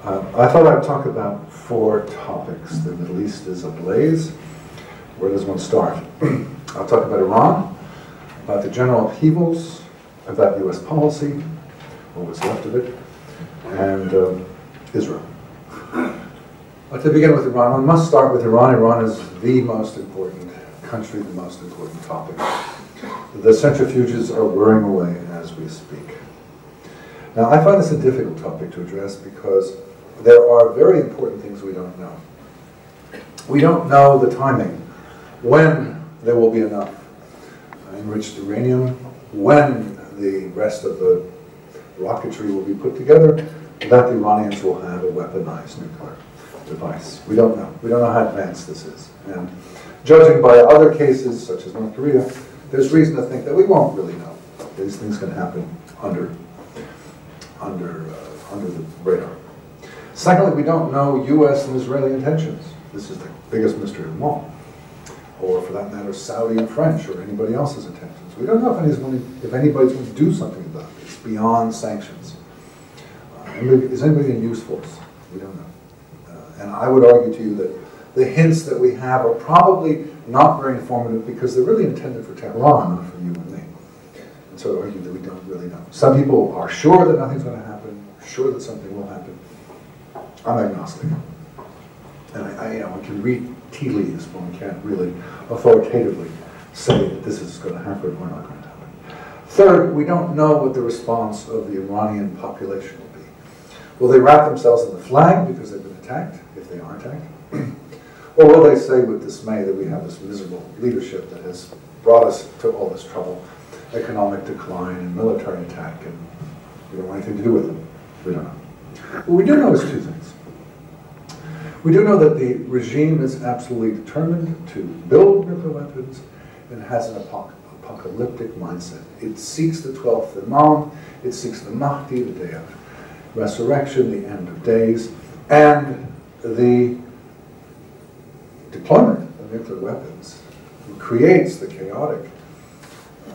I thought I'd talk about 4 topics. The Middle East is ablaze. Where does one start? I'll talk about Iran, about the general upheavals, about U.S. policy, or what's left of it, and Israel. To begin with Iran, one must start with Iran. Iran is the most important country, the most important topic. The centrifuges are whirring away as we speak. Now, I find this a difficult topic to address because there are very important things we don't know. We don't know the timing, when there will be enough enriched uranium, when the rest of the rocketry will be put together, that the Iranians will have a weaponized nuclear device. We don't know. We don't know how advanced this is. And judging by other cases, such as North Korea, there's reason to think that we won't really know. These things can happen under the radar. Secondly, we don't know U.S. and Israeli intentions. This is the biggest mystery of them all. Or, for that matter, Saudi and French, or anybody else's intentions. We don't know if anybody's going to do something about this beyond sanctions. Is anybody going to use force? We don't know. And I would argue to you that the hints that we have are probably not very informative because they're really intended for Tehran, not for you and me. And so I argue that we don't really know. Some people are sure that nothing's going to happen, sure that something will happen. I'm agnostic. And we can read tea leaves, but we can't really authoritatively say that this is going to happen or not going to happen. Third, we don't know what the response of the Iranian population will be. Will they wrap themselves in the flag because they've been attacked, if they are attacked? Or will they say with dismay that we have this miserable leadership that has brought us to all this trouble, economic decline and military attack, and we don't want anything to do with them? We don't know. What we do know is 2 things. We do know that the regime is absolutely determined to build nuclear weapons and has an apocalyptic mindset. It seeks the 12th Imam, it seeks the Mahdi, the day of resurrection, the end of days, and the deployment of nuclear weapons creates the chaotic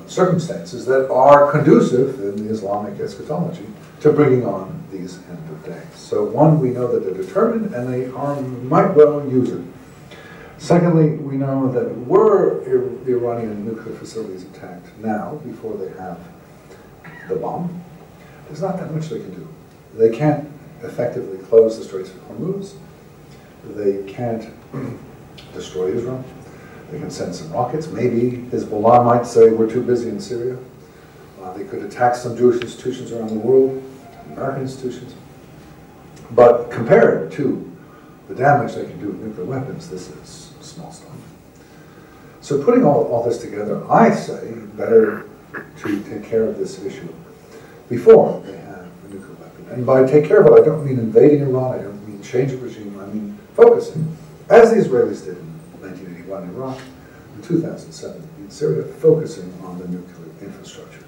circumstances that are conducive in the Islamic eschatology to bringing on these end of days. So one, we know that they're determined and they might well use it. Secondly, we know that were the Iranian nuclear facilities attacked now, before they have the bomb, there's not that much they can do. They can't effectively close the Straits of Hormuz. They can't destroy Israel. They can send some rockets. Maybe Hezbollah might say we're too busy in Syria. They could attack some Jewish institutions around the world, American institutions. But compared to the damage they can do with nuclear weapons, this is small stuff. So putting all this together, I say better to take care of this issue before they have a nuclear weapon. And by take care of it, I don't mean invading Iran, I don't mean change of regime, I mean focusing, as the Israelis did in 1981 in Iraq, in 2007 in Syria, focusing on the nuclear infrastructure.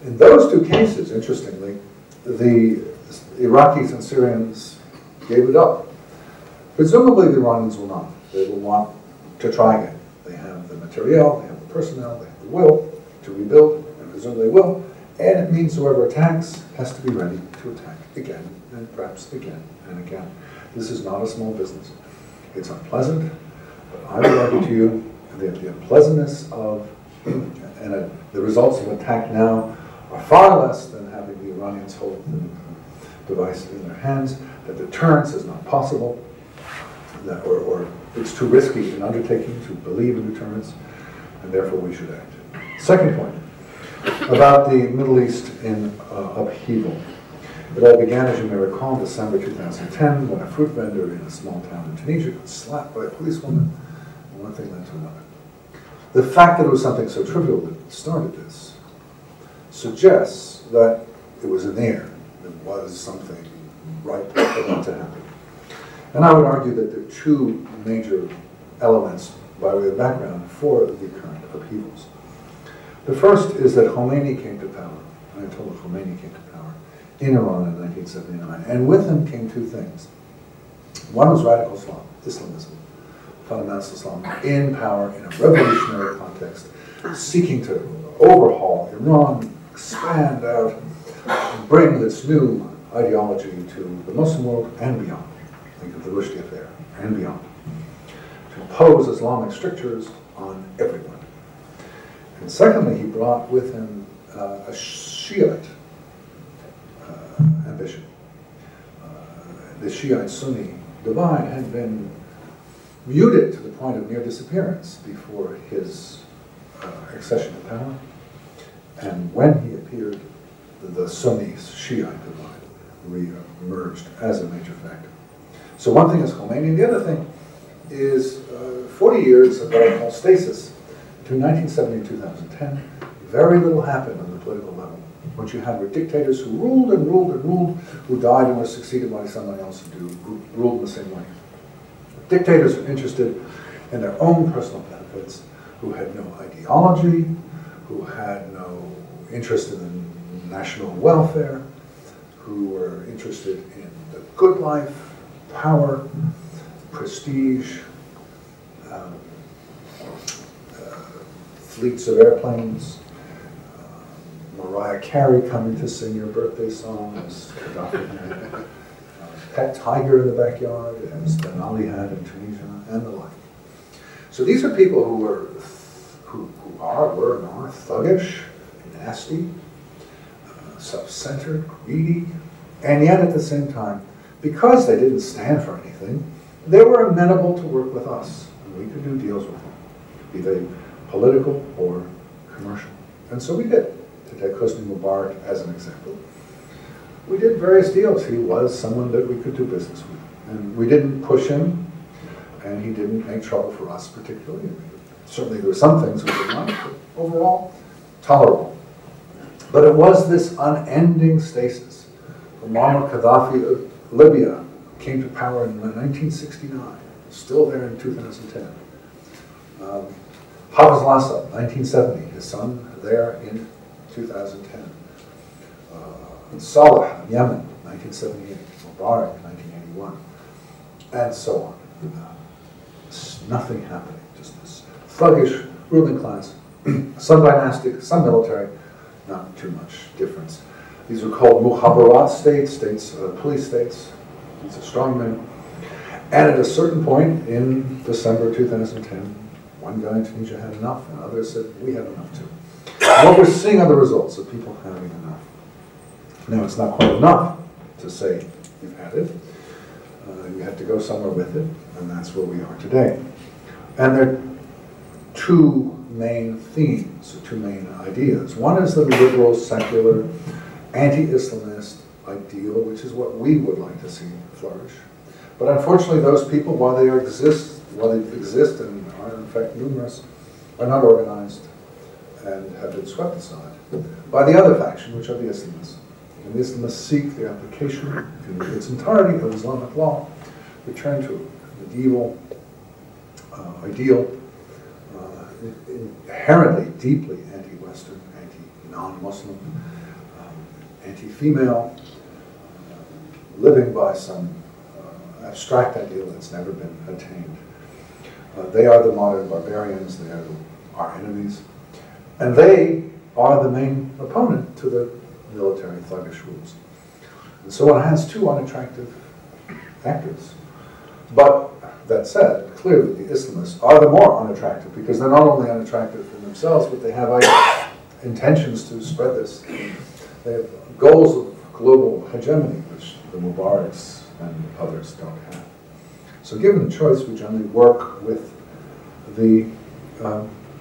In those 2 cases, interestingly, the Iraqis and Syrians gave it up. Presumably the Iranians will not. They will want to try again. They have the materiel, they have the personnel, they have the will to rebuild, and presumably they will. And it means whoever attacks has to be ready to attack again, and perhaps again and again. This is not a small business. It's unpleasant, but I would argue to you that the unpleasantness of and the results of an attack now are far less than having the Iranians hold the device in their hands, that deterrence is not possible, that, or it's too risky an undertaking to believe in deterrence, and therefore we should act. Second point, about the Middle East in upheaval. It all began, as you may recall, in December 2010, when a fruit vendor in a small town in Tunisia got slapped by a policewoman, and one thing led to another. The fact that it was something so trivial that started this suggests that it was in the air. There was something right about to happen. And I would argue that there are 2 major elements by way of background for the current upheavals. The first is that Khomeini came to power, Ayatollah Khomeini came to power in Iran in 1979, and with him came 2 things. One was radical Islam, Islamism, fundamentalist Islam, in power in a revolutionary context, seeking to overhaul Iran, expand out, bring this new ideology to the Muslim world and beyond. Think of the Rushdie affair and beyond. To impose Islamic strictures on everyone. And secondly, he brought with him a Shiite ambition. The Shiite-Sunni divide had been muted to the point of near disappearance before his accession to power. And when he appeared, the Sunni-Shiite divide re-emerged as a major factor. So one thing is Khomeini, the other thing is 40 years of what I call stasis. Between 1970 and 2010, very little happened on the political level. What you had were dictators who ruled and ruled and ruled, who died and were succeeded by somebody else who ruled in the same way. Dictators were interested in their own personal benefits, who had no ideology, who had no interest in the national welfare, who were interested in the good life, power, prestige, fleets of airplanes, Mariah Carey coming to sing your birthday songs, pet tiger in the backyard, as Ben Ali had in Tunisia, and the like. So these are people who were and are thuggish, nasty, self-centered, greedy, and yet at the same time, because they didn't stand for anything, they were amenable to work with us, and we could do deals with them, be they political or commercial. And so we did. To take Hosni Mubarak as an example, we did various deals. He was someone that we could do business with. And we didn't push him, and he didn't make trouble for us particularly. Certainly there were some things we didn't like, but overall, tolerable. But it was this unending stasis. Muammar Gaddafi of Libya came to power in 1969, still there in 2010. Hafez al-Assad, 1970, his son there in 2010. Saleh, Yemen, 1978. Mubarak, 1981. And so on. Nothing happening. Just this thuggish ruling class. Some dynastic, some military. Not too much difference. These were called mukhabarat states, police states. These are strongmen. And at a certain point in December 2010, one guy in Tunisia had enough, and others said, we have enough too. What we're seeing are the results of people having enough. Now, it's not quite enough to say you've had it. You had to go somewhere with it, and that's where we are today. And there are two main themes, or two main ideas. One is the liberal, secular, anti-Islamist ideal, which is what we would like to see flourish. But unfortunately, those people, while they exist and are in fact numerous, are not organized and have been swept aside by the other faction, which are the Islamists. And the Islamists seek the application in its entirety of Islamic law, return to medieval ideal, inherently, deeply anti-Western, anti-non-Muslim, anti-female, living by some abstract ideal that's never been attained. They are the modern barbarians, they are our enemies, and they are the main opponent to the military thuggish rules. And so it has two unattractive actors. But that said, clearly the Islamists are the more unattractive because they're not only unattractive in themselves, but they have intentions to spread this. They have goals of global hegemony, which the Mubaraks and others don't have. So given the choice, we generally work with the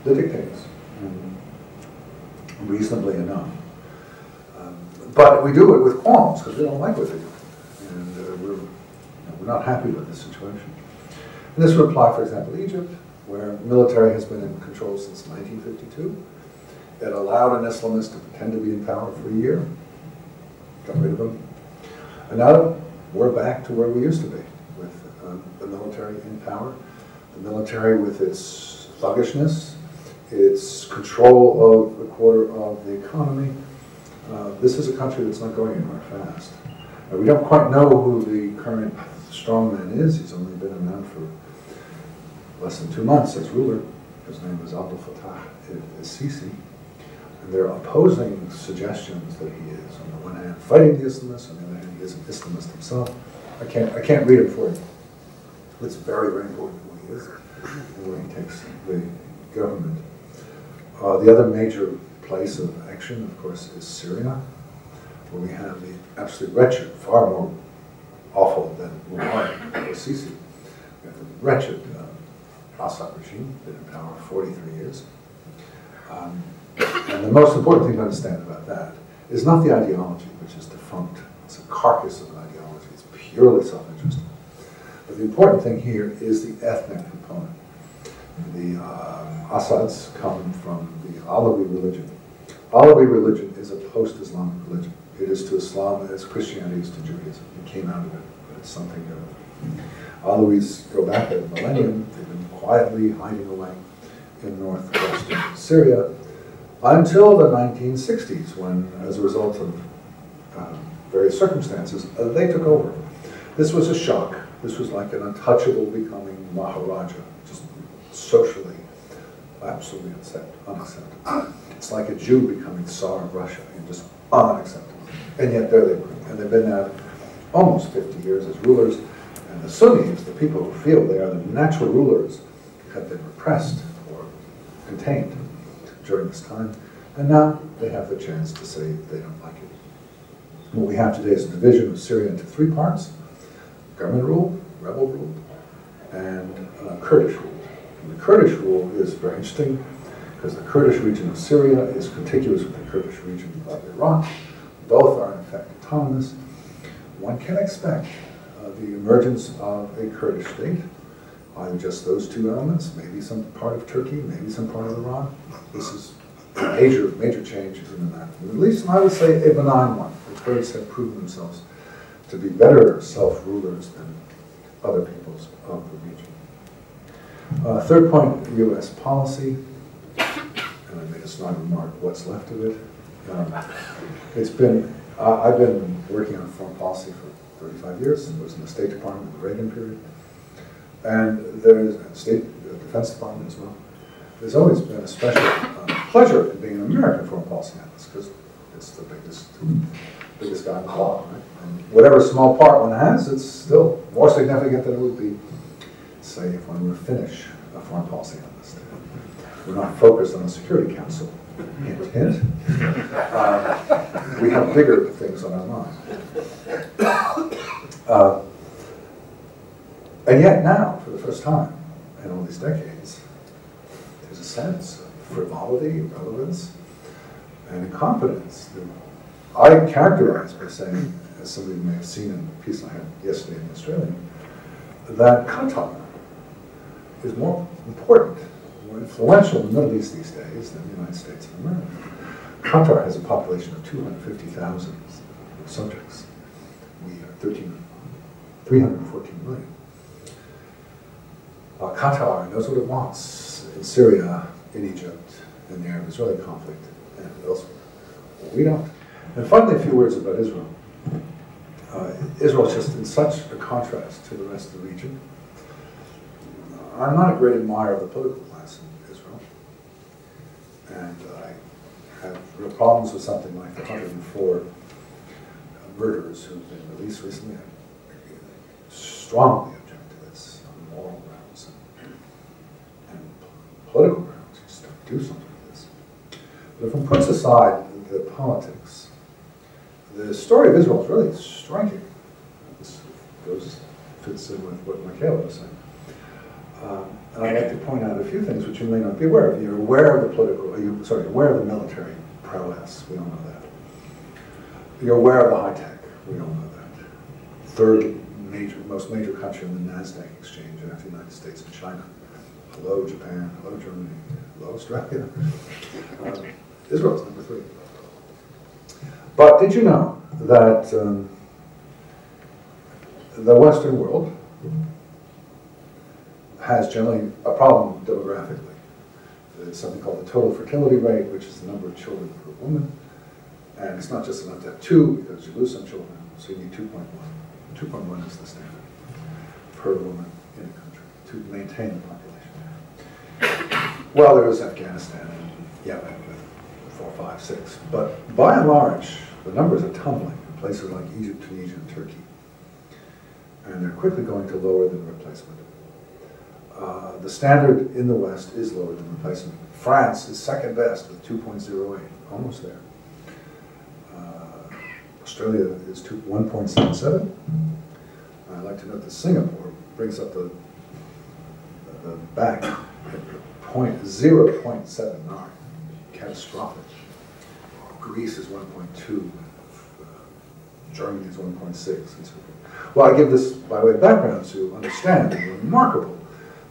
dictators, reasonably enough. But we do it with qualms because we don't like what they do. And we're not happy with this situation. And this would apply, for example, Egypt, where military has been in control since 1952. It allowed an Islamist to pretend to be in power for a year, got rid of him. And now we're back to where we used to be, with the military in power, the military with its thuggishness, its control of a quarter of the economy. This is a country that's not going anywhere fast. We don't quite know who the current strongman is. He's only been around for less than 2 months as ruler. His name is Abdel Fattah el-Sisi. And there are opposing suggestions that he is, on the one hand, fighting the Islamists, on the other hand, he is an Islamist himself. I can't read it for you. It's very, very important who he is and where he takes the government. The other major place of action, of course, is Syria, where we have the absolutely wretched, far more awful than Mubarak or Sisi. We have the wretched Assad regime, been in power 43 years. And the most important thing to understand about that is not the ideology, which is defunct. It's a carcass of an ideology. It's purely self-interested. But the important thing here is the ethnic component. The Assads come from the Alawi religion. Alawi religion is a post-Islamic religion. It is to Islam as Christianity is to Judaism. It came out of it, but it's something different. Alawis go back a millennium. They've been quietly hiding away in northwestern Syria until the 1960s, when, as a result of various circumstances, they took over. This was a shock. This was like an untouchable becoming Maharaja, just socially absolutely unacceptable. It's like a Jew becoming Tsar of Russia, and just unacceptable. And yet there they were. And they've been at almost 50 years as rulers. And the Sunnis, the people who feel they are the natural rulers, have been repressed or contained during this time. And now they have the chance to say they don't like it. What we have today is a division of Syria into three parts: government rule, rebel rule, and Kurdish rule. And the Kurdish rule is very interesting because the Kurdish region of Syria is contiguous with the Kurdish region of Iraq. Both are in fact autonomous. One can expect the emergence of a Kurdish state, either just those two elements, maybe some part of Turkey, maybe some part of Iran. This is a major change in the map of the Middle East, and I would say a benign one. The Kurds have proven themselves to be better self-rulers than other peoples of the region. Third point, U.S. policy, and I made a snide remark, what's left of it. I've been working on foreign policy for 35 years. I was in the State Department in the Reagan period. And there's a Defense Department as well. There's always been a special pleasure in being an American foreign policy analyst, because it's the biggest guy in the hall, right? And whatever small part one has, it's still more significant than it would be, say, if one were Finnish, a foreign policy analyst. We're not focused on the Security Council. Hint, hint. We have bigger things on our mind. And yet now, for the first time in all these decades, there's a sense of frivolity, relevance, and incompetence that I characterize by saying, as somebody may have seen in a piece I had yesterday in the Australian, that Qatar is more important, more influential in the Middle East these days than the United States of America. Qatar has a population of 250,000 subjects. We are 314 million. Qatar knows what it wants in Syria, in Egypt, in the Arab-Israeli conflict, and elsewhere. We don't. And finally, a few words about Israel. Israel is just in such a contrast to the rest of the region. I'm not a great admirer of the political class in Israel. And I have real problems with something like the 104 murderers who've been released recently. I strongly object to this on moral grounds and political grounds. You just don't do something like this. But if one puts aside the politics, the story of Israel is really striking. This fits in with what Michaela was saying. And I'd like to point out a few things which you may not be aware of. You're aware of the aware of the military prowess. We all know that. You're aware of the high tech. We all know that. Third most major country in the NASDAQ exchange after the United States and China. Hello, Japan. Hello, Germany. Hello, Australia. Israel's number 3. But did you know that the Western world has generally a problem demographically? There's something called the total fertility rate, which is the number of children per woman. And it's not just enough to have 2, because you lose some children, so you need 2.1. 2.1 is the standard per woman in a country to maintain the population. Well, there was Afghanistan and Yemen with 4 or 5, 6. But by and large, the numbers are tumbling in places like Egypt, Tunisia, and Turkey. And they're quickly going to lower than replacement. The standard in the West is lower than replacement. France is second best with 2.08, almost there. Australia is 1.77. I'd like to note that Singapore brings up the back at 0.79, catastrophic. Greece is 1.2, Germany is 1.6, and so forth. Well, I give this by way of background to understand the remarkable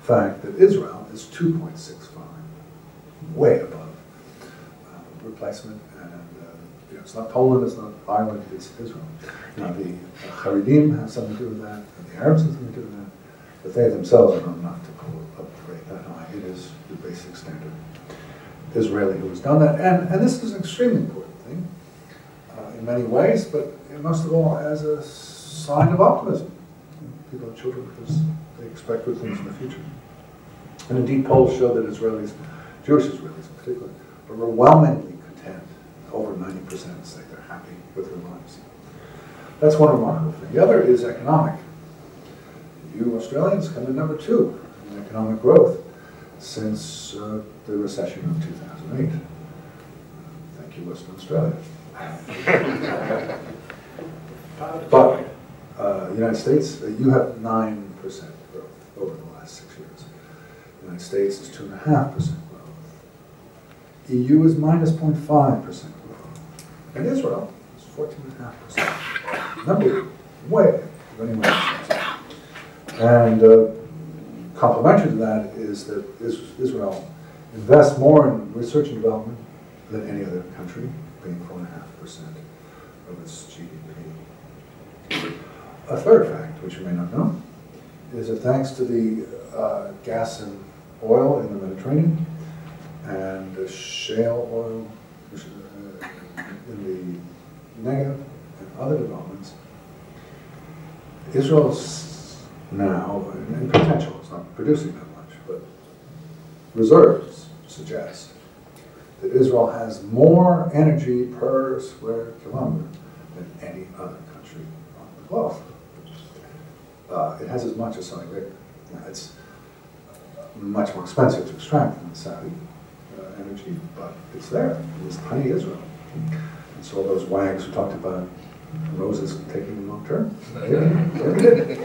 fact that Israel is 2.65, way above replacement, and it's not Poland, it's not Ireland, it's Israel. Now the Haredim have something to do with that, and the Arabs have something to do with that, but they themselves are not to pull up the rate that high. It is the basic standard Israeli who has done that, and this is an extremely important thing in many ways, but most of all as a sign of optimism. People have children because they expect good things in the future. And indeed, polls show that Israelis, Jewish Israelis in particular, are overwhelmingly content. Over 90% say they're happy with their lives. That's one remarkable thing. The other is economic. You Australians come in number 2 in economic growth since the recession of 2008. Thank you, Western Australia. But the United States, you have 9% growth over the last 6 years. The United States is 2.5% growth. EU is minus 0.5% growth. And Israel is 14.5%. Number way of anyone else. And complementary to that is that Israel invests more in research and development than any other country, being 4.5% of its GDP. A third fact, which you may not know, is that thanks to the gas and oil in the Mediterranean and shale oil in the Negev and other developments, Israel's now, in potential, it's not producing that much, but reserves suggest that Israel has more energy per square kilometer than any other country on the globe. It has as much as Saudi Arabia. Now, it's much more expensive to extract than Saudi energy, but it's there. There's plenty of Israel. And so all those wags who talked about Moses taking them long term, they did.